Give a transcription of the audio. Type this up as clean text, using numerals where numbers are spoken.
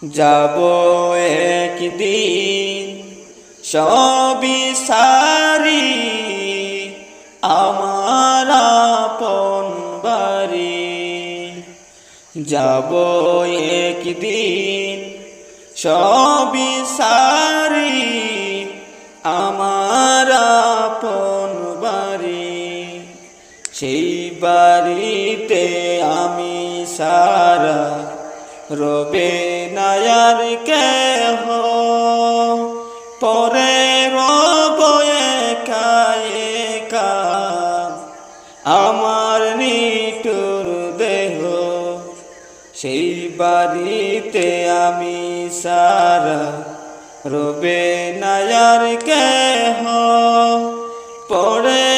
যাব একদিন সবই সারি, আমার আপন বাড়ি। যাব একদিন সবই সারি, আমার আপন বাড়ি। সেই বাড়িতে আমি সারা রবে না আর কেহ, পরে রব একা একা আমার নিটুর দেহ। সেই বাড়িতে আমি সারা রবে না আর কেহ, পরে